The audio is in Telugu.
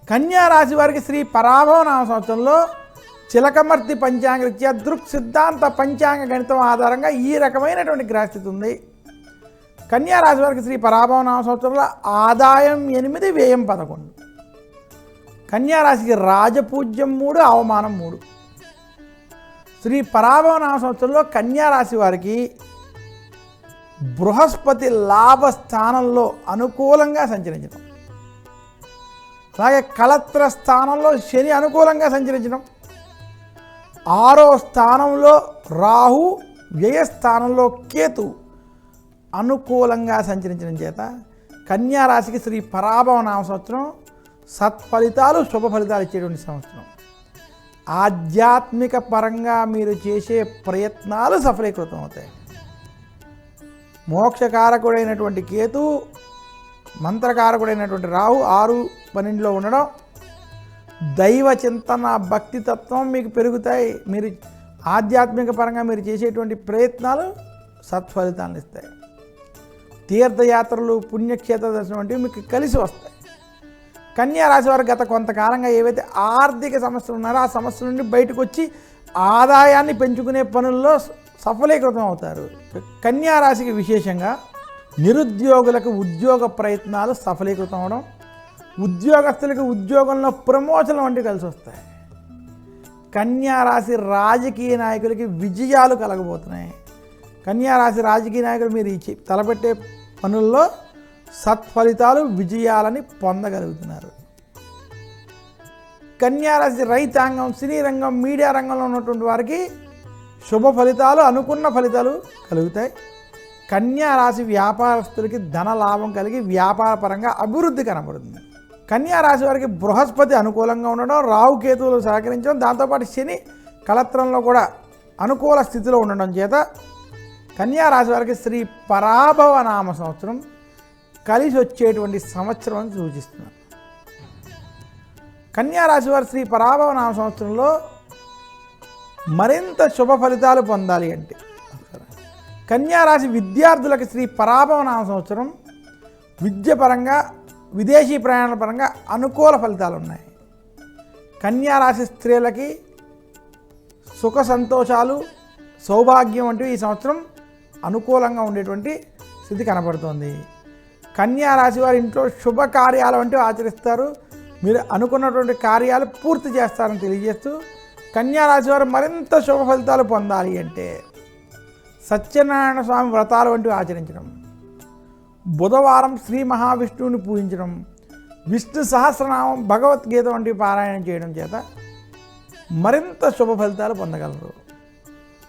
కన్యా రాశి వారికి శ్రీ పరాభవ నామ సంవత్సరంలో చిలకమర్తి పంచాంగ రీత్యా దృక్ సిద్ధాంత పంచాంగ గణితం ఆధారంగా ఈ రకమైనటువంటి గ్రహస్థితి ఉంది. కన్యా రాశి వారికి శ్రీ పరాభవ నామ సంవత్సరంలో ఆదాయం 8, వ్యయం 11. కన్యా రాశికి రాజపూజ్యం 3, అవమానం 3. శ్రీ పరాభవ నామ సంవత్సరంలో కన్యా రాశి వారికి బృహస్పతి లాభ స్థానంలో అనుకూలంగా సంచరించడం, అలాగే కళత్ర స్థానంలో శని అనుకూలంగా సంచరించడం, 6వ స్థానంలో రాహు, వ్యయస్థానంలో కేతు అనుకూలంగా సంచరించడం చేత కన్యా రాశికి శ్రీ పరాభవ నామ సంవత్సరం సత్ఫలితాలు, శుభ ఫలితాలు ఇచ్చేటువంటి సంవత్సరం. ఆధ్యాత్మిక పరంగా మీరు చేసే ప్రయత్నాలు సఫలీకృతం అవుతాయి. మోక్షకారకుడైనటువంటి కేతు, మంత్రకారకుడైనటువంటి రాహు 6, 12లో ఉండడం, దైవ చింతన, భక్తితత్వం మీకు పెరుగుతాయి. మీరు ఆధ్యాత్మిక పరంగా మీరు చేసేటువంటి ప్రయత్నాలు సత్ఫలితాలను ఇస్తాయి. తీర్థయాత్రలు, పుణ్యక్షేత్ర దర్శనం వంటివి మీకు కలిసి వస్తాయి. కన్యా రాశి వారు గత కొంతకాలంగా ఏవైతే ఆర్థిక సమస్యలు ఉన్నారో ఆ సమస్యల నుండి బయటకు వచ్చి ఆదాయాన్ని పెంచుకునే పనుల్లో సఫలీకృతం అవుతారు. కన్యా రాశికి విశేషంగా నిరుద్యోగులకు ఉద్యోగ ప్రయత్నాలు సఫలీకృతం అవడం, ఉద్యోగస్తులకు ఉద్యోగంలో ప్రమోషన్లు వంటివి కలిసి వస్తాయి. కన్యా రాశి రాజకీయ నాయకులకి విజయాలు కలగబోతున్నాయి. కన్యా రాశి రాజకీయ నాయకులు మీరు తలపెట్టే పనుల్లో సత్ఫలితాలు, విజయాలని పొందగలుగుతున్నారు. కన్యా రాశి రైతాంగం, సినీ రంగం, మీడియా రంగంలో ఉన్నటువంటి వారికి శుభ ఫలితాలు, అనుకున్న ఫలితాలు కలుగుతాయి. కన్యా రాశి వ్యాపారస్తులకి ధన లాభం కలిగి వ్యాపార పరంగా అభివృద్ధి కనబడుతుంది. కన్యా రాశి వారికి బృహస్పతి అనుకూలంగా ఉండడం, రాహుకేతువులు సహకరించడం, దాంతోపాటు శని కళత్రంలో కూడా అనుకూల స్థితిలో ఉండడం చేత కన్యా రాశి వారికి శ్రీ పరాభవ నామ సంవత్సరం కలిసి వచ్చేటువంటి సంవత్సరం అని సూచిస్తున్నారు. కన్యా రాశి వారు శ్రీ పరాభవ నామ సంవత్సరంలో మరింత శుభ ఫలితాలు పొందాలి అంటే కన్యా రాశి విద్యార్థులకు శ్రీ పరాభవ నామ సంవత్సరం విద్య పరంగా, విదేశీ ప్రయాణాల పరంగా అనుకూల ఫలితాలు ఉన్నాయి. కన్యా రాశి స్త్రీలకి సుఖ సంతోషాలు, సౌభాగ్యం వంటివి ఈ సంవత్సరం అనుకూలంగా ఉండేటువంటి స్థితి కనబడుతోంది. కన్యా రాశి వారి ఇంట్లో శుభకార్యాలు వంటివి ఆచరిస్తారు. మీరు అనుకున్నటువంటి కార్యాలు పూర్తి చేస్తారని తెలియజేస్తూ కన్యా రాశి వారు మరింత శుభ ఫలితాలు పొందాలి అంటే సత్యనారాయణ స్వామి వ్రతాలు వంటివి ఆచరించడం, బుధవారం శ్రీ మహావిష్ణువుని పూజించడం, విష్ణు సహస్రనామం, భగవద్గీత వంటివి పారాయణం చేయడం చేత మరింత శుభ ఫలితాలు పొందగలరు.